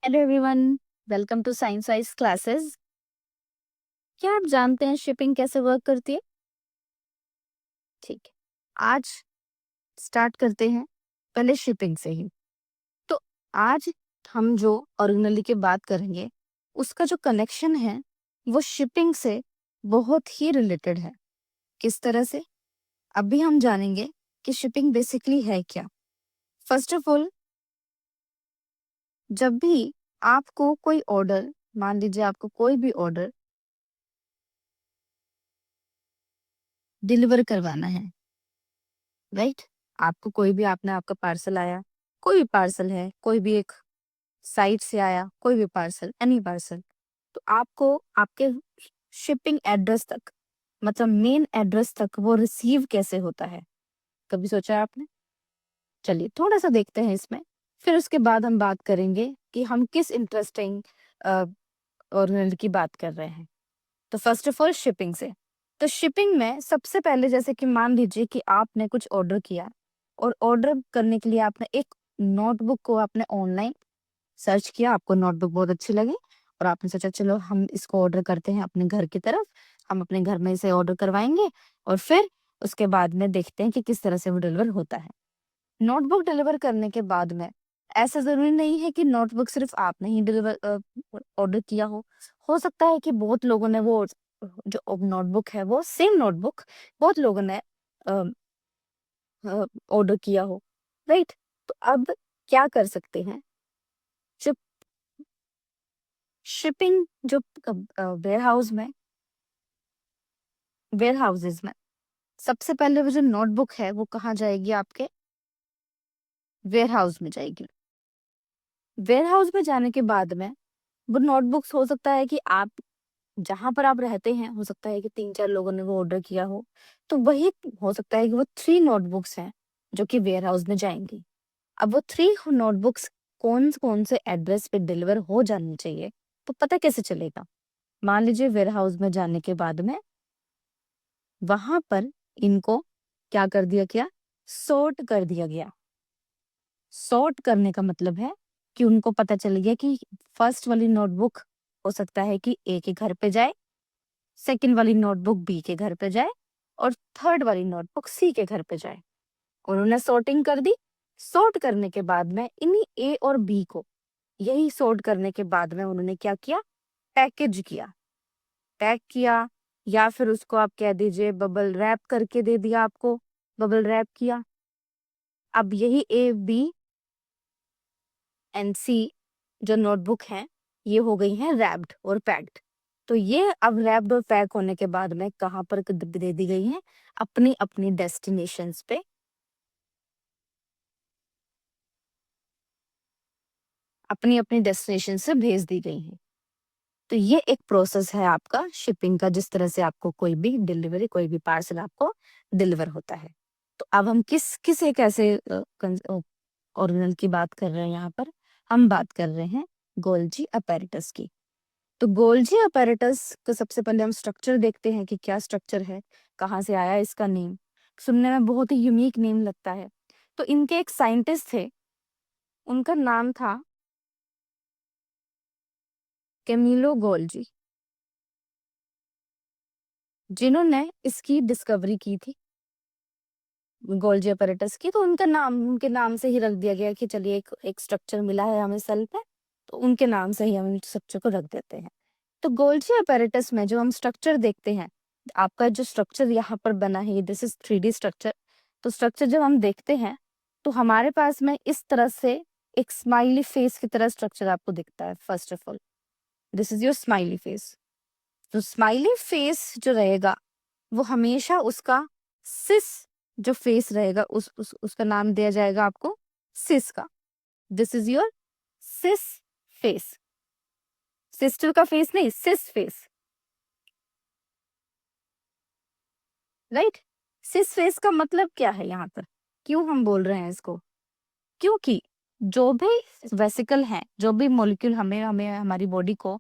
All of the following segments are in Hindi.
Hello everyone, welcome to science wise classes. क्या आप जानते हैं शिपिंग कैसे वर्क करती है? ठीक है, आज स्टार्ट करते हैं पहले शिपिंग से ही। तो आज हम जो ओरिजिनली की बात करेंगे उसका जो कनेक्शन है वो शिपिंग से बहुत ही रिलेटेड है। किस तरह से? अभी हम जानेंगे कि शिपिंग बेसिकली है क्या। फर्स्ट ऑफ ऑल, जब भी आपको कोई ऑर्डर, मान लीजिए आपको कोई भी ऑर्डर डिलीवर करवाना है, राइट? आपको कोई भी आपने आपका पार्सल आया, कोई भी पार्सल है, कोई भी एक साइट से आया, कोई भी पार्सल, एनी पार्सल, तो आपको आपके शिपिंग एड्रेस तक, मतलब मेन एड्रेस तक वो रिसीव कैसे होता है? कभी सोचा है आपने? चलिए थोड़ा सा देखते हैं इसमें, फिर उसके बाद हम बात करेंगे कि हम किस इंटरेस्टिंग ऑर्गेनाइज की बात कर रहे हैं। तो फर्स्ट ऑफ ऑल शिपिंग से, तो शिपिंग में सबसे पहले जैसे कि मान लीजिए कि आपने कुछ ऑर्डर किया और ऑर्डर करने के लिए आपने एक नोटबुक को आपने ऑनलाइन सर्च किया, आपको नोटबुक बहुत अच्छी लगी और आपने सोचा चलो हम इसको ऑर्डर करते हैं अपने घर की तरफ, हम अपने घर में इसे ऑर्डर करवाएंगे और फिर उसके बाद में देखते हैं कि किस तरह से वो डिलीवर होता है। नोटबुक डिलीवर करने के बाद में ऐसा ज़रूरी नहीं है कि नोटबुक सिर्फ आपने ही डिलीवर ऑर्डर किया हो सकता है कि बहुत लोगों ने वो जो नोटबुक है वो सेम नोटबुक बहुत लोगों ने ऑर्डर किया हो, राइट? तो अब क्या कर सकते हैं, जब शिपिंग जो वेयर हाउसेज में सबसे पहले वो जो नोटबुक है वो कहाँ जाएगी? आपके वेयर हाउस में जाएगी। वेयर हाउस में जाने के बाद में वो नोटबुक्स, हो सकता है कि आप जहाँ पर आप रहते हैं, हो सकता है कि 3-4 लोगों ने वो ऑर्डर किया हो, तो वही हो सकता है कि वो 3 नोटबुक्स हैं, जो कि वेयर हाउस में जाएँगी। अब वो 3 नोटबुक्स कौन-कौन से एड्रेस पे डिलीवर हो जानी चाहिए, तो पता कैसे चलेगा? मान लीजिए वेयर हाउस में जाने के बाद में, वहाँ पर इनको क्या कर दिया गया? सॉर्ट कर दिया गया। सॉर्ट करने का मतलब है कि उनको पता चल गया कि फर्स्ट वाली नोटबुक हो सकता है कि ए के घर पे जाए, सेकंड वाली नोटबुक बी के घर पे जाए और थर्ड वाली नोटबुक सी के घर पे जाए। उन्होंने सॉर्टिंग कर दी। सॉर्ट करने के बाद में इन्हीं ए और बी को, यही सॉर्ट करने के बाद में उन्होंने क्या किया? पैकेज किया। पैक किया या फिर उसको आप कह दीजिए बबल रैप करके दे दिया आपको, बबल रैप किया। अब यही ए, बी एंड सी जो नोटबुक हैं, ये हो गई हैं रैप्ड और पैक्ड। तो ये अब रैप्ड और पैक होने के बाद में कहाँ पर दे दी गई हैं? अपनी-अपनी डेस्टिनेशंस पे, अपनी-अपनी डेस्टिनेशन से भेज दी गई हैं। तो ये एक प्रोसेस है आपका शिपिंग का, जिस तरह से आपको कोई भी डिलीवरी, कोई भी पार्सल आपको डिलीवर होता है। तो अब हम किस एक ऐसे ऑर्गेनाइज की बात कर रहे हैं यहाँ पर, हम बात कर रहे हैं गोल्जी अपैरेटस की। तो गोल्जी अपैरेटस को सबसे पहले हम स्ट्रक्चर देखते हैं कि क्या स्ट्रक्चर है, कहाँ से आया इसका नेम। सुनने में बहुत ही यूनिक नेम लगता है। तो इनके एक साइंटिस्ट थे, उनका नाम था कैमिलो गोल्जी, जिन्होंने इसकी डिस्कवरी की थी, गोल्जी अपैरेटस की। तो उनके नाम से ही रख दिया गया कि चलिए एक एक स्ट्रक्चर मिला है हमें सेल पे, तो उनके नाम से ही हम स्ट्रक्चर को रख देते हैं। तो गोल्जी अपैरेटस में जो हम स्ट्रक्चर देखते हैं, आपका जो स्ट्रक्चर यहाँ पर बना है, दिस इज 3D स्ट्रक्चर। तो स्ट्रक्चर जब हम देखते हैं तो हमारे पास में इस तरह से एक स्माइली फेस की तरह स्ट्रक्चर आपको दिखता है। First of all, this is your smiley face. तो स्माइली फेस जो रहेगा वो हमेशा उसका सिस जो फेस रहेगा, उसका नाम दिया जाएगा आपको सिस का। This is your cis face. Sister का फेस नहीं, cis face, right? Cis face का मतलब क्या है यहाँ पर? क्यों हम बोल रहे हैं इसको? क्योंकि जो भी वेसिकल है, जो भी मॉलिक्यूल हमें हमें हमारी बॉडी को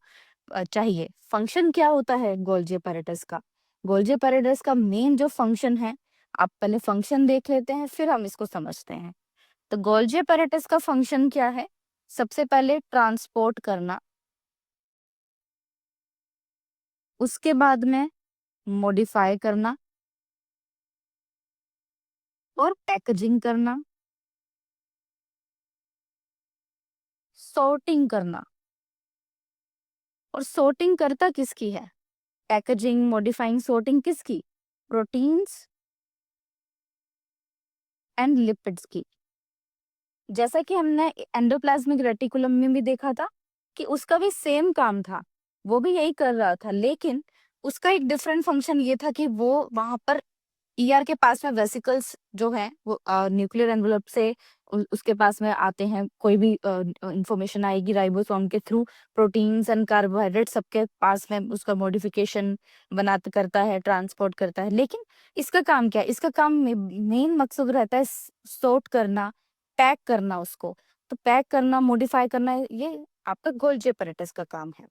चाहिए, फंक्शन क्या होता है गोल्जी अपैरेटस का? गोल्जी अपैरेटस का मेन जो फंक्शन है, आप पहले फंक्शन देख लेते हैं फिर हम इसको समझते हैं। तो गोल्जी अपैरेटस का फंक्शन क्या है? सबसे पहले ट्रांसपोर्ट करना, उसके बाद में मॉडिफाई करना और पैकेजिंग करना, सॉर्टिंग करना। और सॉर्टिंग करता किसकी है? पैकेजिंग, मॉडिफाइंग, सॉर्टिंग किसकी? प्रोटीन्स एंड लिपिड्स की। जैसा कि हमने एंडोप्लाज्मिक रेटिकुलम में भी देखा था कि उसका भी सेम काम था, वो भी यही कर रहा था, लेकिन उसका एक डिफरेंट फंक्शन ये था कि वो वहां पर ईआर के पास में वेसिकल्स जो है वो न्यूक्लियर एनवलप से उसके पास में आते हैं, कोई भी इंफॉर्मेशन आएगी राइबोसोम के थ्रू, प्रोटीन्स एंड कार्बोहाइड्रेट सबके पास में उसका मॉडिफिकेशन बनाता करता है, ट्रांसपोर्ट करता है। लेकिन इसका काम क्या है? इसका काम मेन मकसद रहता है सॉर्ट करना, पैक करना उसको। तो पैक करना, मॉडिफाई करना, ये आपका गोल्जी apparatus का काम है।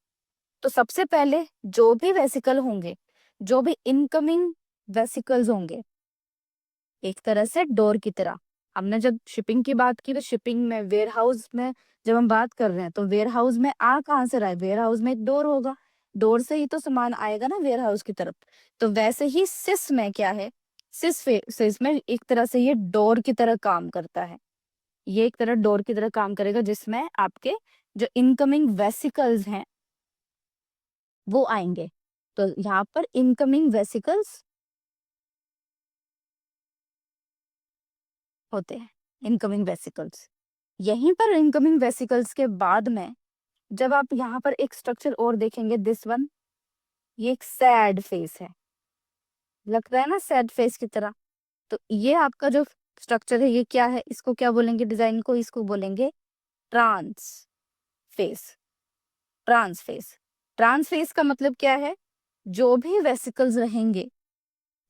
तो सबसे पहले जो भी वेसिकल होंगे, जो भी इनकमिंग वेसिकल्स होंगे, एक तरह से डोर की तरह। हमने जब शिपिंग की बात की तो शिपिंग में, वेयर हाउस में जब हम बात कर रहे हैं तो वेयर हाउस में आ कहाँ से रहा है? वेयर हाउस में एक डोर होगा, डोर से ही तो सामान आएगा ना वेयर हाउस की तरफ। तो वैसे ही सिस में क्या है? सिस में एक तरह से ये डोर की तरह काम करता है। ये एक तरह डोर की तरह काम करेगा जिसमें आपके जो इनकमिंग वेसिकल्स हैं वो आएंगे। तो यहाँ पर इनकमिंग वेसिकल्स होते हैं, इनकमिंग वेसिकल्स। यहीं पर इनकमिंग वेसिकल्स के बाद में जब आप यहाँ पर एक स्ट्रक्चर और देखेंगे, दिस वन, ये एक सैड फेस है, लगता है ना सैड फेस की तरह। तो ये आपका जो स्ट्रक्चर है ये क्या है? इसको क्या बोलेंगे डिजाइन को? इसको बोलेंगे trans face. Trans face. Trans face का मतलब क्या है? जो भी वेसिकल्स रहेंगे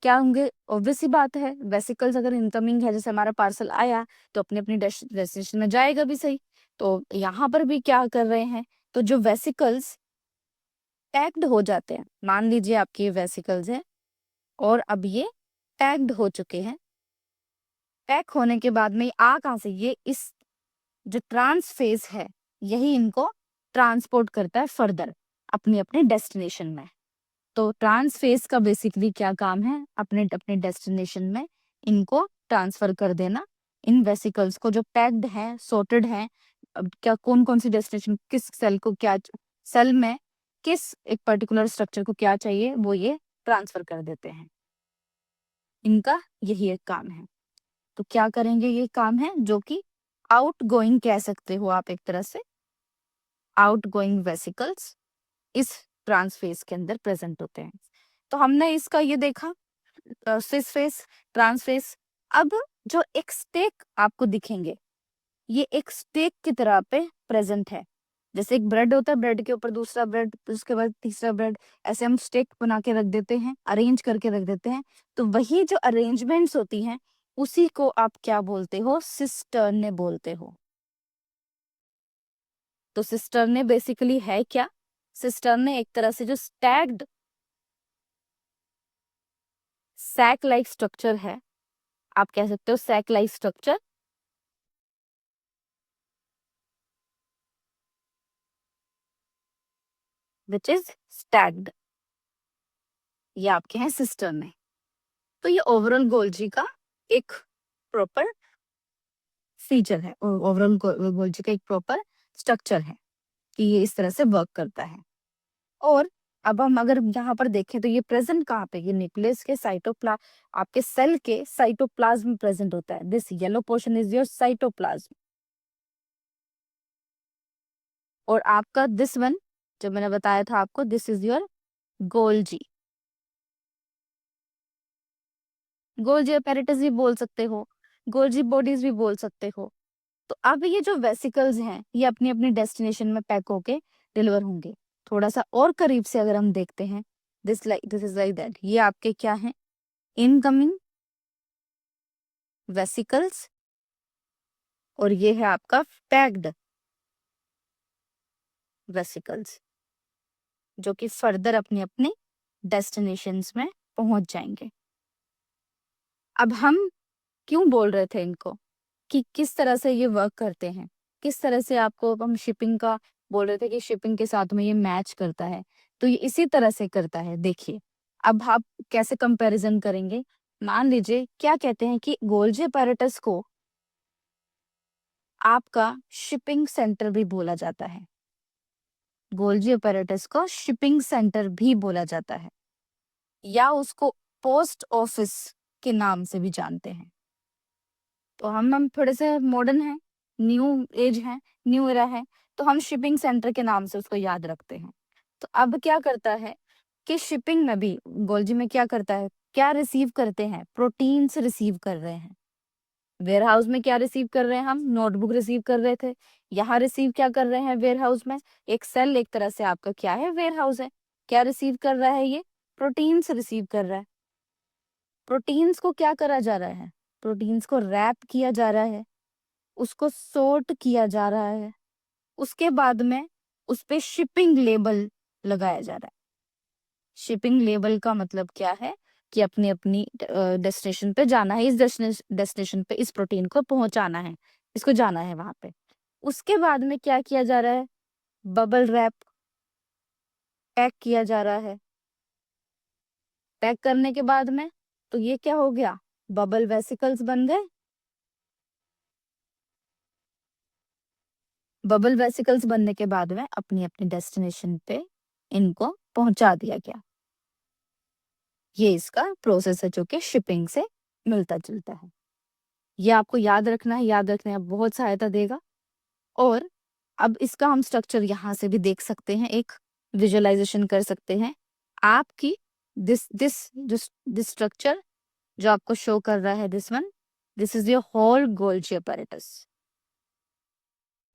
क्या होंगे? ऑब्वियस सी बात है, वेसिकल्स अगर इनकमिंग है, जैसे हमारा पार्सल आया तो अपने अपनी डेस्टिनेशन में जाएगा भी सही। तो यहाँ पर भी क्या कर रहे हैं? तो जो वेसिकल्स पैक्ड हो जाते हैं, मान लीजिए आपके ये वेसिकल्स हैं और अब ये पैक्ड हो चुके हैं। पैक होने के बाद में ये आ कहाँ से? ये इस जो ट्रांस फेज है यही इनको ट्रांसपोर्ट करता है फर्दर अपनी अपने डेस्टिनेशन में। तो ट्रांस फेज का बेसिकली क्या काम है? अपने अपने डेस्टिनेशन में इनको ट्रांसफर कर देना, इन वेसिकल्स को जो पैक्ड हैं, सॉर्टेड हैं। अब क्या कौन कौन सी डेस्टिनेशन, किस सेल को क्या, सेल में किस एक पर्टिकुलर स्ट्रक्चर को क्या चाहिए वो ये ट्रांसफर कर देते हैं। इनका यही एक काम है। तो क्या करेंगे? ये काम है जो कि आउट गोइंग कह सकते हो आप एक तरह से। आउट गोइंग वेसिकल्स इस ट्रांसफेज के अंदर प्रेजेंट होते हैं। तो हमने इसका ये देखा सिस फेस, ट्रांस फेस। अब जो एक स्टेक आपको दिखेंगे, ये एक स्टेक की तरह पे प्रेजेंट है। जैसे एक ब्रेड होता है, ब्रेड के ऊपर दूसरा ब्रेड, उसके बाद तीसरा ब्रेड, ऐसे हम स्टेक बना के रख देते हैं, अरेंज करके रख देते हैं। तो वही जो अरेंजमेंट्स होती हैं उसी को आप क्या बोलते हो? सिस्टर्ने बोलते हो। तो सिस्टर्ने बेसिकली है क्या? सिस्टर्ने एक तरह से जो स्टैग्ड सैक लाइक स्ट्रक्चर है, आप कह सकते हो sac like structure, which is stacked, ये आपके हैं सिस्टर्ने। तो ये ओवरऑल गोल्जी का एक प्रॉपर फीचर है, ओवरऑल गोल्जी का एक प्रॉपर स्ट्रक्चर है कि ये इस तरह से वर्क करता है। और अब हम अगर यहाँ पर देखें तो ये प्रेजेंट कहाँ पे? ये न्यूक्लियस के आपके सेल के साइटोप्लाज्म में प्रेजेंट होता है। This yellow portion is your cytoplasm. और आपका दिस वन जो मैंने बताया था आपको, this is your Golgi. Golgi apparatus भी बोल सकते हो, गोल्जी बॉडीज भी बोल सकते हो। तो अब ये जो वेसिकल्स हैं ये अपनी अपनी डेस्टिनेशन में पैक होके डिलीवर होंगे। थोड़ा सा और करीब से अगर हम देखते हैं, दिस इज लाइक दैट, ये आपके क्या है? Incoming vesicles. और ये है आपका पैक्ड वेसिकल्स जो कि फर्दर अपने अपने डेस्टिनेशंस में पहुंच जाएंगे। अब हम क्यों बोल रहे थे इनको कि किस तरह से ये वर्क करते हैं? किस तरह से आपको हम शिपिंग का बोल रहे थे कि शिपिंग के साथ में ये मैच करता है, तो ये इसी तरह से करता है। देखिए, अब आप कैसे कंपैरिज़न करेंगे? मान लीजिए क्या कहते हैं कि गोल्जी अपैरेटस को आपका शिपिंग सेंटर भी बोला जाता है। गोल्जी अपैरेटस को शिपिंग सेंटर भी बोला जाता है या उसको पोस्ट ऑफिस के नाम से भी जानते हैं। तो हम थोड़े से मॉडर्न हैं, न्यू एज हैं, न्यू एरा है, तो हम शिपिंग सेंटर के नाम से उसको याद रखते हैं। तो अब क्या करता है कि शिपिंग में भी गोल्जी में क्या करता है, क्या रिसीव करते हैं? प्रोटीन्स रिसीव कर रहे हैं। वेयरहाउस में क्या रिसीव कर रहे हैं हम? नोटबुक रिसीव कर रहे थे। यहाँ रिसीव क्या कर रहे हैं वेयरहाउस में? एक सेल एक तरह से आपका क्या है? वेयरहाउस है। क्या रिसीव कर रहा है ये? प्रोटीन्स रिसीव कर रहा है। प्रोटीन्स को क्या करा जा रहा है? प्रोटीन्स को रैप किया जा रहा है, उसको सॉर्ट किया जा रहा है, उसके बाद में उस पे शिपिंग लेबल लगाया जा रहा है। शिपिंग लेबल का मतलब क्या है कि अपनी-अपनी डेस्टिनेशन पे जाना है, इस डेस्टिनेशन पे इस प्रोटीन को पहुँचाना है, इसको जाना है वहाँ पे। उसके बाद में क्या किया जा रहा है? बबल रैप पैक किया जा रहा है। पैक करने के बाद में तो ये क्या हो गया? बबल वेसिकल्स बन गए। बबल वेसिकल्स बनने के बाद में अपनी-अपनी डेस्टिनेशन पे इनको पहुँचा दिया गया। ये इसका प्रोसेस है जो कि शिपिंग से मिलता-जुलता है। ये आपको याद रखने में बहुत सहायता देगा। और अब इसका हम स्ट्रक्चर यहाँ से भी देख सकते हैं, एक विजुअलाइज़ेशन कर सकते हैं। आपकी दिस स्ट्रक्चर जो आपको शो कर रहा है, this is your whole Golgi apparatus,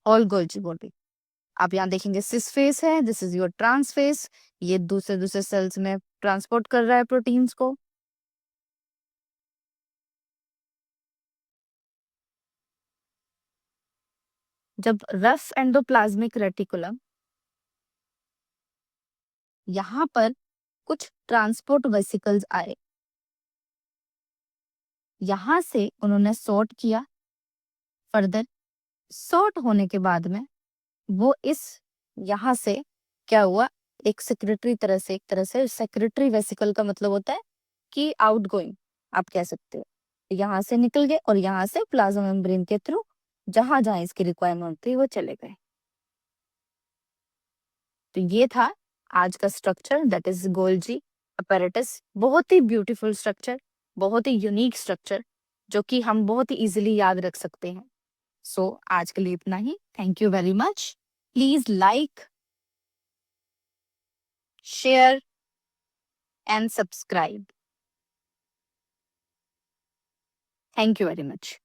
whole Golgi body. आप यहाँ देखेंगे सिस फेस है, this is your trans face, ये दूसरे-दूसरे सेल्स में ट्रांसपोर्ट कर रहा है प्रोटीन्स को। जब रफ एंडोप्लाज्मिक रेटिकुलम यहाँ पर कुछ ट्रांसपोर्ट वेसिकल्स आए, यहाँ से उन्होंने सॉर्ट किया फर्दर। सॉर्ट होने के बाद में वो इस यहाँ से क्या हुआ, एक तरह से सेक्रेटरी वेसिकल का मतलब होता है कि आउटगोइंग आप कह सकते हो। यहाँ से निकल गए और यहाँ से प्लाज्मा मेम्ब्रेन के थ्रू जहाँ-जहाँ इसकी रिक्वायरमेंट थी वो चले गए। तो ये था आज का structure, that is Golgi apparatus. बहुत ही ब्यूटीफुल स्ट्रक्चर, बहुत ही यूनिक स्ट्रक्चर जो कि हम बहुत ही इजीली याद रख सकते हैं। सो आज के लिए इतना ही। Thank you very much. Please like, share and subscribe. Thank you very much.